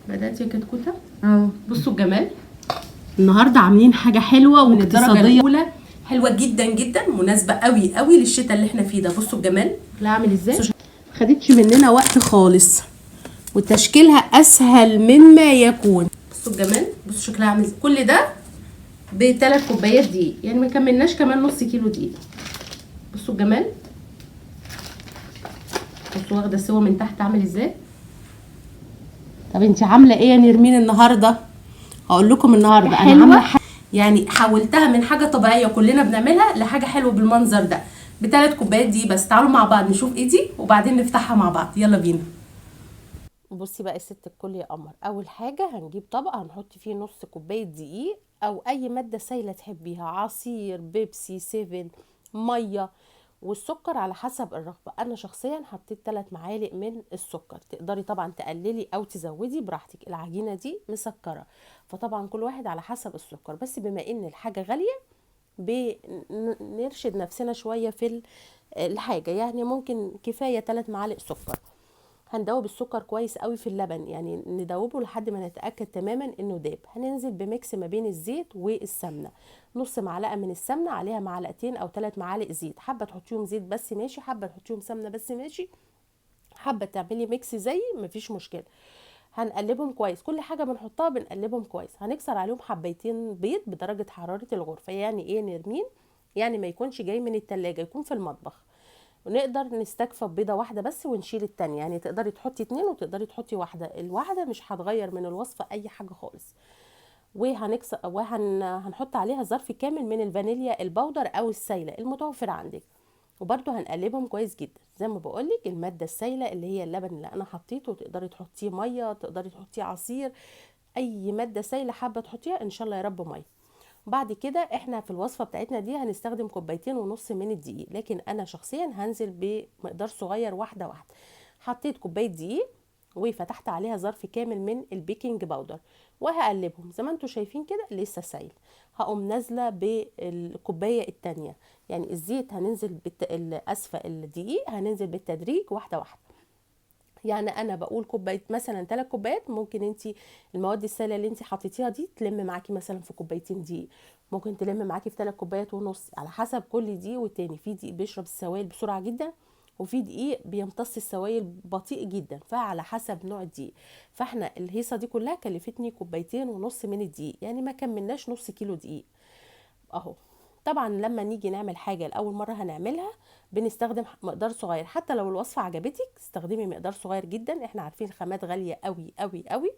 بدأت يا كتكوتة. اه بصوا الجمال، النهارده عاملين حاجه حلوه من الدرجة واقتصاديه. الأولى، حلوة جدا جدا، مناسبة قوي قوي للشتاء اللي احنا فيه ده. بصوا الجمال لا عامل ازاي؟ خدتش مننا وقت خالص، وتشكيلها أسهل مما يكون. بصوا الجمال، بصوا شكلها عامل ازاي. كل ده ب3 كوبايات دقيق، يعني ما كملناش كمان نص كيلو دقيق. بصوا الجمال، بصوا واخدة سوا من تحت عامل ازاي. طب انت عامله ايه يا نرمين النهارده؟ هقول لكم النهارده انا عامله يعني حولتها من حاجه طبيعيه كلنا بنعملها لحاجه حلوه بالمنظر ده، ب3 كوبايات دي بس. تعالوا مع بعض نشوف ايه دي وبعدين نفتحها مع بعض، يلا بينا. بصي بقى الست الكل يا قمر، اول حاجه هنجيب طبق هنحط فيه نص كوبايه دقيق او اي ماده سايله تحبيها، عصير، بيبسي، 7، ميه، والسكر على حسب الرغبه. انا شخصيا حطيت 3 معالق من السكر، تقدري طبعا تقللي او تزودي براحتك. العجينه دي مسكره، فطبعا كل واحد على حسب السكر، بس بما ان الحاجه غاليه بنرشد نفسنا شويه في الحاجه، يعني ممكن كفايه 3 معالق سكر. هندوب السكر كويس قوي في اللبن، يعني ندوبه لحد ما نتاكد تماما انه داب. هننزل بميكس ما بين الزيت والسمنه، نص معلقه من السمنه عليها معلقتين او 3 معالق زيت، حابه تحطيهم زيت بس ماشي، حابه تحطيهم سمنه بس ماشي، حابه تعملي ميكس زي مفيش مشكله. هنقلبهم كويس، كل حاجه بنحطها بنقلبهم كويس. هنكسر عليهم حبيتين بيض بدرجه حراره الغرفه، يعني ايه نرمين؟ يعني ما يكونش جاي من التلاجة، يكون في المطبخ. ونقدر نستكفى ببيضه واحده بس ونشيل التانية، يعني تقدري تحطي 2 وتقدري تحطي واحده، الواحده مش هتغير من الوصفه اي حاجه خالص. وهنكسر هنحط عليها ظرف كامل من الفانيليا البودر او السايله المتوفر عندك. وبرده هنقلبهم كويس جدا، زي ما بقولك الماده السايله اللي هي اللبن اللي انا حطيته، تقدري تحطيه ميه، تقدري تحطيه عصير، اي ماده سايله حابه تحطيها ان شاء الله يا رب ميه. بعد كده احنا في الوصفه بتاعتنا دي هنستخدم 2.5 كوبايات من الدقيق، لكن انا شخصيا هنزل بمقدار صغير واحده واحده. حطيت كوبايه دقيق وفتحت عليها ظرف كامل من البيكنج باودر، وهقلبهم زي ما انتم شايفين كده لسه سايل. هقوم نازله بالكوبايه التانية، يعني الزيت هننزل اسفه الدقيق هننزل بالتدريج واحده واحده. يعني انا بقول كوبايه مثلا 3 كوبايات، ممكن انت المواد السائله اللي انت حطيتيها دي تلم معاكي مثلا في كوبايتين دقيق، ممكن تلم معاكي في 3 كوبايات ونص، على حسب كل دقيق والتاني. في دقيق بيشرب السوائل بسرعه جدا، وفي دقيق بيمتص السوائل بطيء جدا، فعلى حسب نوع الدقيق. فاحنا الهيصه دي كلها كلفتني 2.5 كوبايات من الدقيق، يعني ما كملناش نص كيلو دقيق اهو. طبعا لما نيجي نعمل حاجه لاول مره هنعملها بنستخدم مقدار صغير، حتى لو الوصفه عجبتك استخدمي مقدار صغير جدا، احنا عارفين الخامات غاليه قوي قوي قوي،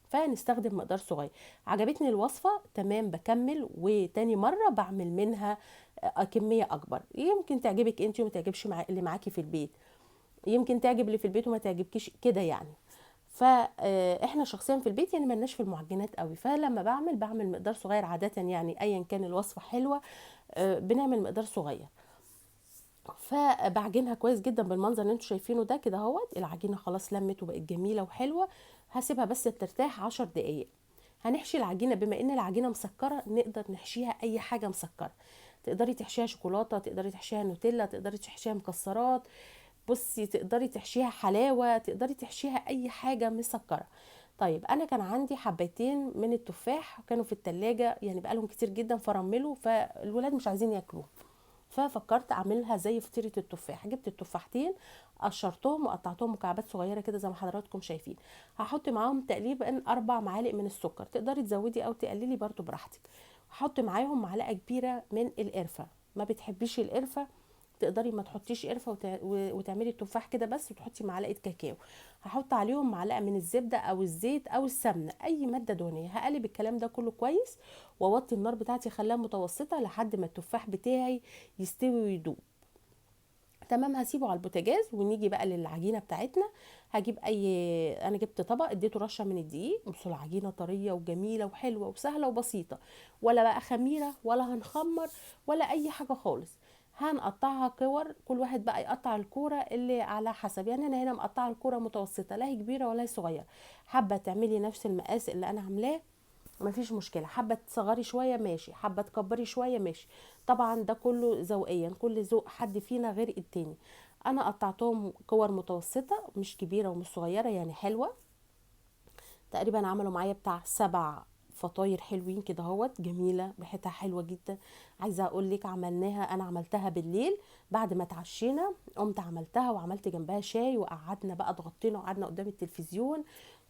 فنستخدم مقدار صغير. عجبتني الوصفه تمام بكمل، وتاني مره بعمل منها كميه اكبر، يمكن تعجبك انت وما تعجبش اللي معاكي في البيت، يمكن تعجب اللي في البيت وما تعجبكيش كده يعني. فاحنا شخصيا في البيت يعني ملناش في المعجنات قوي، فلما بعمل مقدار صغير عاده، يعني ايا كان الوصفه حلوه بنعمل مقدار صغير. فبعجنها كويس جدا بالمنظر اللي انتوا شايفينه ده كده اهوت. العجينه خلاص لمت وبقت جميله وحلوه، هسيبها بس ترتاح 10 دقايق. هنحشي العجينه، بما ان العجينه مسكره نقدر نحشيها اي حاجه مسكره، تقدري تحشيها شوكولاته، تقدري تحشيها نوتيلا، تقدري تحشيها مكسرات، بصي تقدري تحشيها حلاوه، تقدري تحشيها اي حاجه مسكره. طيب انا كان عندي حبيتين من التفاح كانوا في التلاجة، يعني بقالهم كتير جدا فرملوا، فالولاد مش عايزين ياكلوه، ففكرت اعملها زي فطيره التفاح. جبت التفاحتين قشرتهم وقطعتهم مكعبات صغيره كده زي ما حضراتكم شايفين. هحط معاهم تقريبا 4 معالق من السكر، تقدري تزودي او تقللي برضو براحتك. هحط معاهم معلقه كبيره من القرفه، ما بتحبيش القرفه تقدري ما تحطيش قرفه وتعملي التفاح كده بس وتحطي معلقه كاكاو. هحط عليهم معلقه من الزبده او الزيت او السمنه، اي ماده دهنيه. هقلب الكلام ده كله كويس، واوطي النار بتاعتي اخليها متوسطه لحد ما التفاح بتاعي يستوي ويدوب. تمام، هسيبه على البوتاجاز. ونيجي بقى للعجينه بتاعتنا. هجيب انا جبت طبق اديته رشه من الدقيق، بصوا العجينه طريه وجميله وحلوه وسهله وبسيطه، ولا بقى خميره ولا هنخمر ولا اي حاجه خالص. هنقطعها كور، كل واحد بقى يقطع الكوره اللي على حسب، يعني انا هنا مقطعه الكوره متوسطه، لا هي كبيره ولا هي صغيره. حابه تعملي نفس المقاس اللي انا عاملاه مفيش مشكله، حابه تصغري شويه ماشي، حابه تكبري شويه ماشي، طبعا ده كله ذوقيا، كل ذوق حد فينا غير التاني. انا قطعتهم كور متوسطه، مش كبيره ومش صغيره، يعني حلوه. تقريبا عملوا معايا بتاع 7 فطاير حلوين كده اهوت، جميله ريحتها حلوه جدا. عايزه اقول لك عملناها، انا عملتها بالليل بعد ما اتعشينا، قمت عملتها وعملت جنبها شاي، وقعدنا بقى اتغطينا وقعدنا قدام التلفزيون.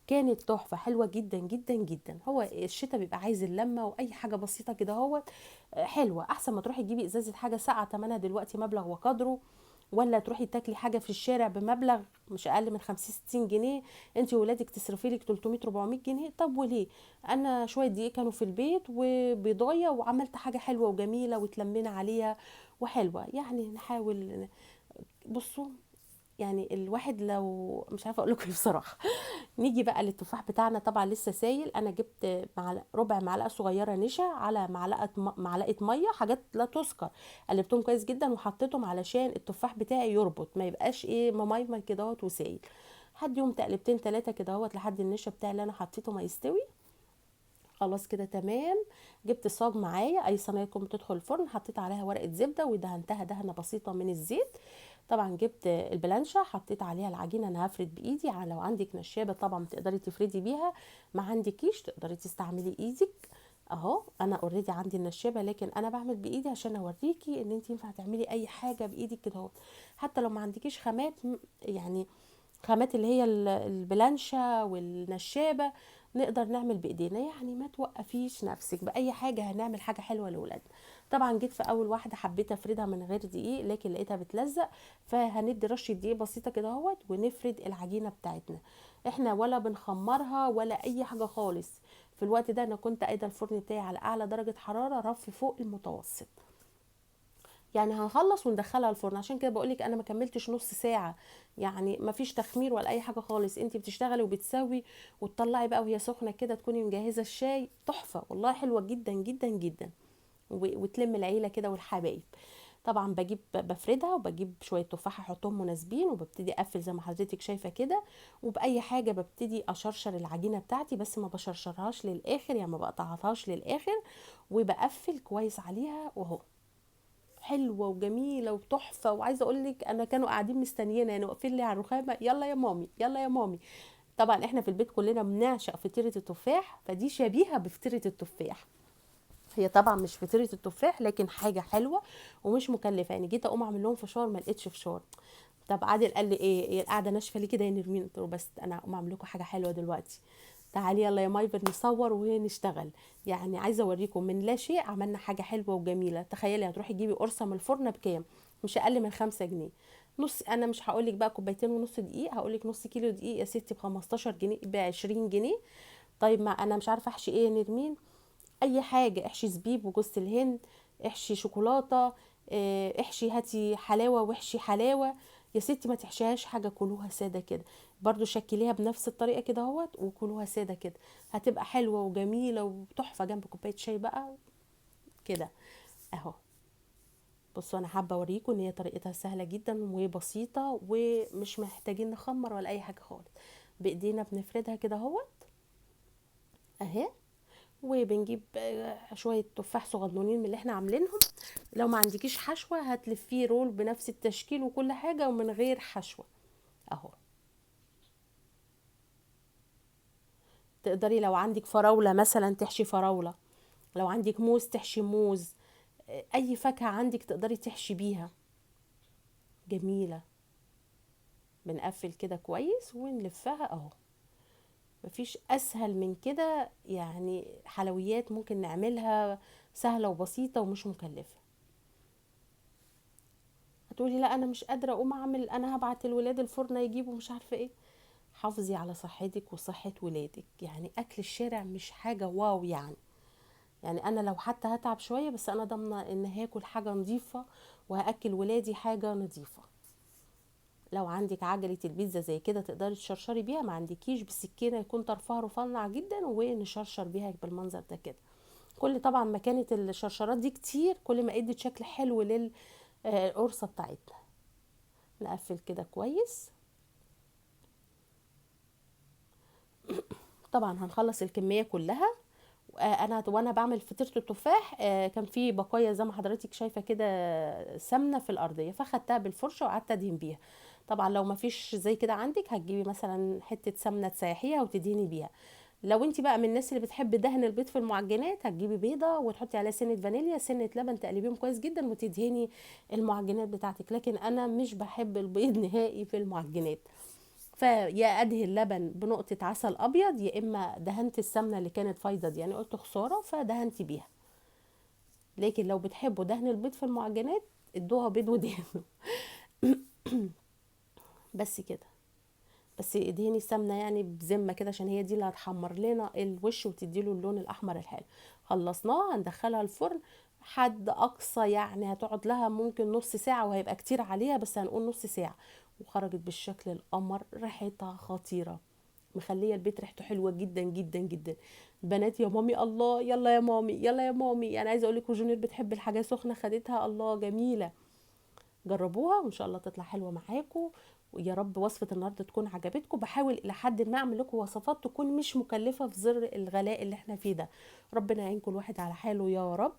كانت تحفه حلوه جدا جدا جدا. هو الشتاء بيبقى عايز اللمه، واي حاجه بسيطه كده اهوت حلوه، احسن ما تروحي تجيبي ازازه حاجه ساقعه ثمنها دلوقتي مبلغ وقدره، ولا تروحي تاكلي حاجه في الشارع بمبلغ مش اقل من 50 60 جنيه، انت وولادك تصرفي لك 300 400 جنيه. طب وليه؟ انا شويه دقيق كانوا في البيت وبيضايه، وعملت حاجه حلوه وجميله واتلمينا عليها وحلوه. يعني نحاول. بصوا، يعني الواحد لو مش عارفه اقول لكم ايه بصراحه. نيجي بقى للتفاح بتاعنا، طبعا لسه سايل. انا جبت ربع معلقه صغيره نشا على معلقه ميه، حاجات لا تذكر. قلبتهم كويس جدا وحطيتهم علشان التفاح بتاعي يربط، ما يبقاش ايه مميمر كده اهوت وسايل. هديهم تقلبتين 3 كده اهوت لحد النشا بتاعي اللي انا حطيته ما يستوي. خلاص كده تمام. جبت صاج معايا، اي صينيه تكون بتدخل الفرن، حطيت عليها ورقه زبده ودهنتها دهنه بسيطه من الزيت. طبعا جبت البلانشه، حطيت عليها العجينه. انا هفرد بايدي، لو عندك نشابه طبعا تقدري تفردي بيها، ما عندكيش تقدري تستعملي ايدك. اهو انا اوريدي عندي النشابه، لكن انا بعمل بايدي عشان اوريكي ان انت ينفع تعملي اي حاجه بايدك كده اهو. حتى لو ما عندكيش خامات، يعني خامات اللي هي البلانشة والنشابة، نقدر نعمل بايدينا. يعني ما توقفيش نفسك باي حاجة، هنعمل حاجة حلوة لاولادنا. طبعا جيت في اول واحدة حبيت افردها من غير دقيق، لكن لقيتها بتلزق، فهندي رشة دقيق بسيطة كده اهوت ونفرد العجينة بتاعتنا. احنا ولا بنخمرها ولا اي حاجة خالص. في الوقت ده انا كنت قايده الفرن بتاعي على اعلى درجة حرارة، رف فوق المتوسط. يعني هنخلص وندخلها الفرن. عشان كده بقولك انا ما كملتش نص ساعه، يعني ما فيش تخمير ولا اي حاجه خالص. انت بتشتغلي وبتسوي وتطلعي بقى وهي سخنه كده، تكوني مجهزه الشاي. تحفه والله، حلوه جدا جدا جدا. وتلم العيله كده والحبايب. طبعا بجيب بفردها، وبجيب شويه تفاحه احطهم مناسبين، وببتدي اقفل زي ما حضرتك شايفه كده. وباي حاجه ببتدي اشرشر العجينه بتاعتي، بس ما بشرشرهاش للاخر، يعني ما بقطعهاش للاخر. وبقفل كويس عليها، واهو حلوه وجميله وتحفه. وعايزه اقول لك انا كانوا قاعدين مستنيين، يعني واقفين لي على الرخامه، يلا يا مامي يلا يا مامي. طبعا احنا في البيت كلنا بنعشق فطيره التفاح، فدي شبيهه بفطيره التفاح. هي طبعا مش فطيره التفاح، لكن حاجه حلوه ومش مكلفه. يعني جيت اقوم اعمل لهم فشار ما لقيتش فشار. طب عادل قال لي ايه القعده ناشفه ليه كده يا نرمين؟ قلت له بس انا هقوم اعمل لكم حاجه حلوه دلوقتي. تعالي يلا يا مايبر نصور ونشتغل. يعني عايزه اوريكم من لا شيء عملنا حاجه حلوه وجميله. تخيلي هتروحي تجيبي قرصه من الفرن بكام؟ مش اقل من 5 جنيه. نص، انا مش هقول لك بقى كوبايتين ونص دقيق، هقول لك نص كيلو دقيق يا ستي ب 15 جنيه، ب 20 جنيه. طيب ما انا مش عارفه احشي ايه يا نرمين؟ اي حاجه، احشي زبيب وجوز الهند، احشي شوكولاته، احشي هاتي حلاوه واحشي حلاوه. يا ستي ما تحشيهاش حاجه، كلوها ساده كده. برضو شكليها بنفس الطريقه كده اهوت، وكلوها ساده كده. هتبقى حلوه وجميله وتحفه جنب كوبايه شاي بقى كده اهو. بصوا انا حابه اوريكم ان هي طريقتها سهله جدا وبسيطه، ومش محتاجين نخمر ولا اي حاجه خالص. بايدينا بنفردها كده اهوت اهي. وبنجيب شويه تفاح صغنونين من اللي احنا عاملينهم. لو ما عندكيش حشوه هتلفيه رول بنفس التشكيل وكل حاجه ومن غير حشوه اهو. تقدري لو عندك فراوله مثلا تحشي فراوله، لو عندك موز تحشي موز. اي فاكهه عندك تقدري تحشي بيها. جميله. بنقفل كده كويس ونلفها اهو. مفيش اسهل من كده، يعني حلويات ممكن نعملها سهله وبسيطه ومش مكلفه. هتقولي لا انا مش قادره اقوم اعمل، انا هبعت الولاد الفرن يجيبوا مش عارفه ايه. حافظي على صحتك وصحه ولادك. يعني اكل الشارع مش حاجه واو يعني. يعني انا لو حتى هتعب شويه، بس انا ضامنه ان هاكل حاجه نظيفه وهاكل ولادي حاجه نظيفه. لو عندك عجله البيتزا زي كده تقدري تشرشري بيها، ما عندكيش بسكينه يكون طرفها رفيع جدا ونشرشر بيها بالمنظر ده كده. كل طبعا ما كانت الشرشرات دي كتير، كل ما ادت شكل حلو للقرصه بتاعتنا. نقفل كده كويس. طبعا هنخلص الكميه كلها. انا وانا بعمل فطيره التفاح كان في بقايا زي ما حضرتك شايفه كده سمنه في الارضيه، فخدتها بالفرشه وقعدت ادهن بيها. طبعا لو ما فيش زي كده عندك، هتجيبي مثلا حته سمنه تسيحيها وتدهني بيها. لو انت بقى من الناس اللي بتحب دهن البيض في المعجنات، هتجيبي بيضه وتحطي عليها سنه فانيليا سنه لبن، تقلبيهم كويس جدا وتدهني المعجنات بتاعتك. لكن انا مش بحب البيض نهائي في المعجنات، فيا ادهن لبن بنقطه عسل ابيض، يا اما دهنت السمنه اللي كانت فايضه دي، يعني قلت خساره فدهنت بيها. لكن لو بتحبوا دهن البيض في المعجنات ادوها بيض ودهنوا. بس كده. بس ادهني السمنه يعني بذمه كده، عشان هي دي اللي هتحمر لنا الوش وتديله اللون الاحمر الحلو. خلصناها هندخلها الفرن حد اقصى، يعني هتقعد لها ممكن نص ساعه وهيبقى كتير عليها، بس هنقول نص ساعه. وخرجت بالشكل القمر، ريحتها خطيره، مخليه البيت ريحته حلوه جدا جدا جدا. بنات يا مامي الله، يلا يا مامي، يلا يا مامي، يعني عايزه اقول لك وجونير بتحب الحاجه سخنه خدتها، الله جميله. جربوها وان شاء الله تطلع حلوه معاكم. ويا رب وصفه النهارده تكون عجبتكم. بحاول الى حد ما اعمل لكم وصفات تكون مش مكلفه في ظل الغلاء اللي احنا فيه ده. ربنا يعين كل واحد على حاله يا رب.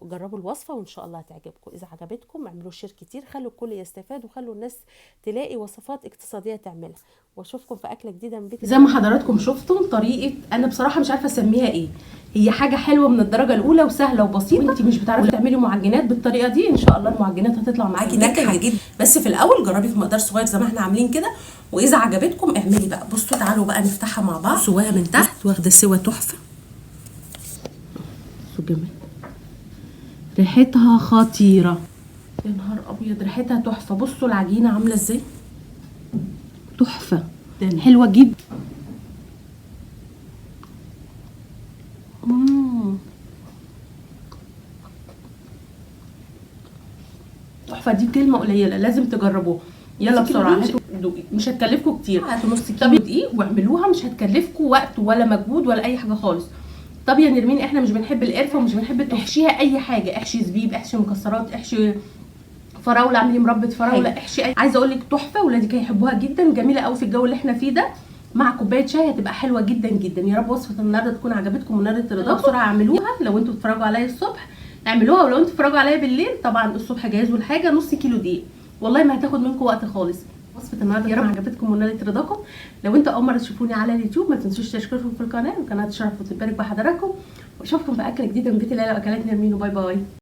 جربوا الوصفه وان شاء الله هتعجبكم. اذا عجبتكم اعملوا شير كتير، خلوا الكل يستفاد وخلوا الناس تلاقي وصفات اقتصاديه تعملها. واشوفكم في اكله جديده من بيت زي ما حضراتكم شفتم طريقه، انا بصراحه مش عارفه اسميها ايه، هي حاجه حلوه من الدرجه الاولى وسهله وبسيطه. وانت مش بتعرفي تعملي معجنات بالطريقه دي، ان شاء الله المعجنات هتطلع معاكي ناجحه جدا. بس في الاول جربي في مقدار صغير زي ما احنا عاملين كده، واذا عجبتكم اعملي بقى. بصوا تعالوا بقى نفتحها مع بعض. سواها من تحت واخده سوا تحفه. بصوا جمال، ريحتها خطيره، يا نهار ابيض ريحتها تحفه. بصوا العجينه عامله ازاي، تحفه حلوه جدا. تحفه، دي كلمه قليله، لازم تجربوها. يلا بسرعه هاتوا، مش هتكلفكم كتير، هاتوا نص كيلو دقيق واعملوها، مش هتكلفكم وقت ولا مجهود ولا اي حاجه خالص. طب يا نرمين احنا مش بنحب القرفه ومش بنحب تحشيها اي حاجه، احشي زبيب، احشي مكسرات، احشي فراوله، اعملي مربى فراوله، احشي عايزه اقول لك تحفه، ولادك هيحبوها جدا، جميله قوي في الجو اللي احنا فيه ده، مع كوبايه شاي هتبقى حلوه جدا جدا. يا رب وصفه النهارده تكون عجبتكم ونالت رضاكم. بسرعه اعملوها، لو انتوا بتتفرجوا عليا الصبح اعملوها، ولو انتوا بتتفرجوا عليا بالليل طبعا الصبح جهزوا الحاجه. نص كيلو دقيق والله ما هتاخد منكم وقت خالص. وصفه النهارده يا رب عجبتكم ونالت رضاكم. لو انتوا اول مره تشوفوني على اليوتيوب ما تنسوش تشتركوا في القناه، وقناه تشرف وتبارك بحضراتكم، واشوفكم في اكله جديده من بيت العيله واكلات نرمين، وباي باي.